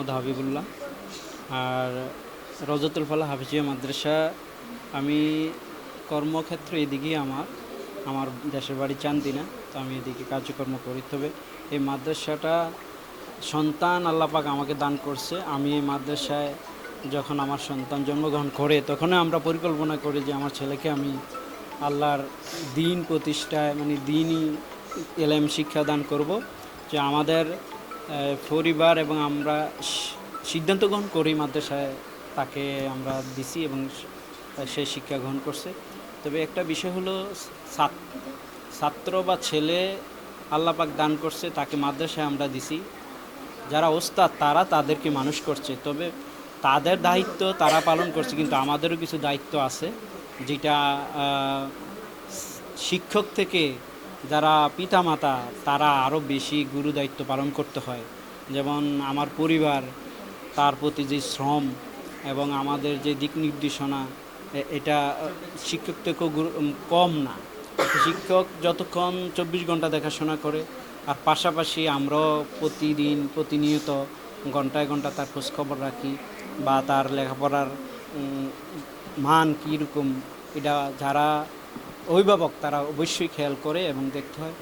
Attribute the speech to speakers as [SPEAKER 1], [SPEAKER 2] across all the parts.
[SPEAKER 1] মোহাম্মদ হাবিবুল্লাহ। আর রওজাতুল ফালাহ হাফিজিয়া মাদ্রাসা, আমি কর্মক্ষেত্র এদিকেই আমার দেশের বাড়ি চান্দিনা, তো আমি এদিকে কার্যকর্ম করি। তবে এই মাদ্রাসাটা সন্তান আল্লাহ পাক আমাকে দান করছে। আমি এই মাদ্রাসায় যখন আমার সন্তান জন্মগ্রহণ করে তখনই আমরা পরিকল্পনা করি যে আমার ছেলেকে আমি আল্লাহর দিন প্রতিষ্ঠায় মানে দিনই এলেম শিক্ষা দান করব, যে আমাদের পরিবার এবং আমরা সিদ্ধান্ত গ্রহণ করি মাদ্রাসায় তাকে আমরা দিছি এবং সে শিক্ষা গ্রহণ করছে। তবে একটা বিষয় হলো ছাত্র বা ছেলে আল্লাহ পাক দান করছে, তাকে মাদ্রাসায় আমরা দিছি। যারা ওস্তাদ তারা তাদেরকে মানুষ করছে, তবে তাদের দায়িত্ব তারা পালন করছে, কিন্তু আমাদেরও কিছু দায়িত্ব আছে, যেটা শিক্ষক থেকে যারা পিতামাতা তারা আরও বেশি গুরু দায়িত্ব পালন করতে হয়। যেমন আমার পরিবার, তার প্রতি যে শ্রম এবং আমাদের যে দিক নির্দেশনা, এটা শিক্ষক থেকেও কম না। শিক্ষক যতক্ষণ 24 ঘন্টা দেখাশোনা করে, আর পাশাপাশি আমরাও প্রতিনিয়ত ঘন্টায় ঘন্টা তার খোঁজখবর রাখি, বা তার লেখাপড়ার মান কীরকম এটা যারা অভিভাবক তারা অবশ্যই খেয়াল করে এবং দেখতে হয়।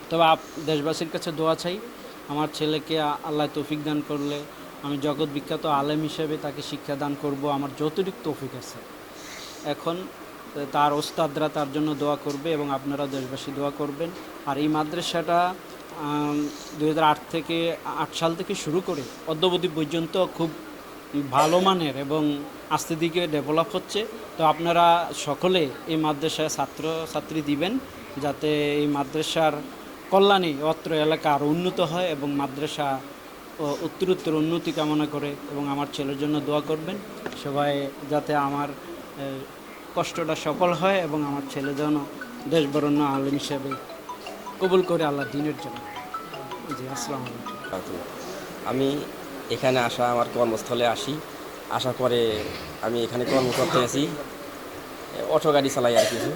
[SPEAKER 1] তবে দেশবাসীর কাছে দোয়া চাই, আমার ছেলেকে আল্লাহ তৌফিক দান করলে আমি জগৎ বিখ্যাত আলেম হিসেবে তাকে শিক্ষা দান করব আমার যতটুকু তৌফিক আছে। এখন তার ওস্তাদরা তার জন্য দোয়া করবে এবং আপনারা দেশবাসী দোয়া করবেন। আর এই মাদ্রাসাটা 2008 সাল থেকে শুরু করে অদ্যাবধি পর্যন্ত খুব ভালো মানের এবং আস্তে দিকে ডেভেলপ হচ্ছে। তো আপনারা সকলে এই মাদ্রাসায় ছাত্রছাত্রী দিবেন, যাতে এই মাদ্রাসার কল্যাণে অত্র এলাকা আরও উন্নত হয় এবং মাদ্রাসা উত্তরোত্তর উন্নতি কামনা করে এবং আমার ছেলের জন্য দোয়া করবেন সবাই, যাতে আমার কষ্টটা সফল হয় এবং আমার ছেলে যেন দেশ বরণ্য আলেম হিসেবে কবুল করে আল্লাহ দিনের জন্য। জি, আসসালামু আলাইকুম।
[SPEAKER 2] আমি এখানে আমার কর্মস্থলে আসার পরে আমি এখানে কর্ম করতে আছি, অটো গাড়ি চালাই আর কিছু।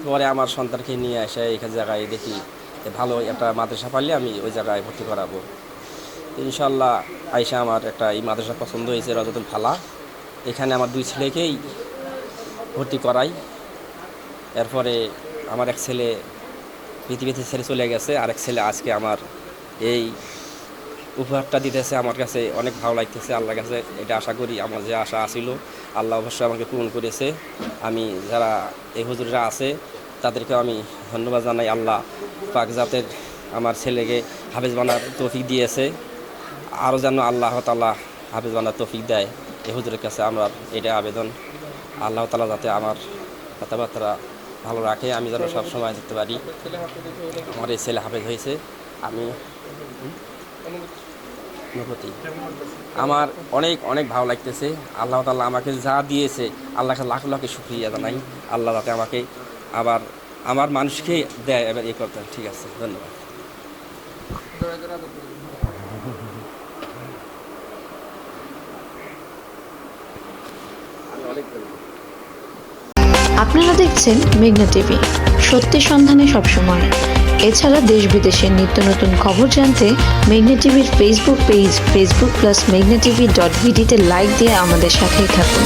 [SPEAKER 2] পরে আমার সন্তানকে নিয়ে এসে এখানে জায়গায় দেখি ভালো একটা মাদ্রাসা পারলে আমি ওই জায়গায় ভর্তি করাবো। ইনশাল্লাহ আইসা আমার এই মাদ্রাসা পছন্দ হয়েছে, রওজাতুল ফালাহ। এখানে আমার 2 ছেলেকেই ভর্তি করাই। এরপরে আমার এক ছেলে পৃথিবীতে ছেড়ে চলে গেছে, আরেক ছেলে আজকে আমার এই উপহারটা দিতেছে। আমার কাছে অনেক ভালো লাগতেছে। আল্লাহর কাছে এটা আশা করি, আমার যে আশা আছিল আল্লাহ অবশ্যই আমাকে পূরণ করেছে। আমি যারা এই হুজুররা আছে তাদেরকে আমি ধন্যবাদ জানাই। আল্লাহ পাক যাতে আমার ছেলেকে হাফেজ বানার তৌফিক দিয়েছে, আরও যেন আল্লাহ তাআলা হাফেজ বানার তৌফিক দেয়। এই হুজুরের কাছে আমার এটা আবেদন, আল্লাহ তাআলা যাতে আমার কথাবার্তা ভালো রাখে, আমি যেন সবসময় দেখতে পারি আমার এই ছেলে হাফেজ হয়েছে। আমি আমার অনেক অনেক ভালো লাগতেছে। আল্লাহ তাআলা আমাকে যা দিয়েছে আল্লাহকে লাখ লাখ শুকরিয়া জানাই। আল্লাহ যাতে আমাকে আবার আমার মানুষকে দেয় এবার এই করতে। ঠিক আছে, ধন্যবাদ।
[SPEAKER 3] আপনারা দেখছেন মেঘনা টিভি, সত্যের সন্ধানে সবসময়। এছাড়া দেশ বিদেশের নিত্য নতুন খবর জানতে মেঘনা টিভির ফেসবুক পেজ facebook+meghna tv.vd তে লাইক দিয়ে আমাদের সাথেই থাকুন।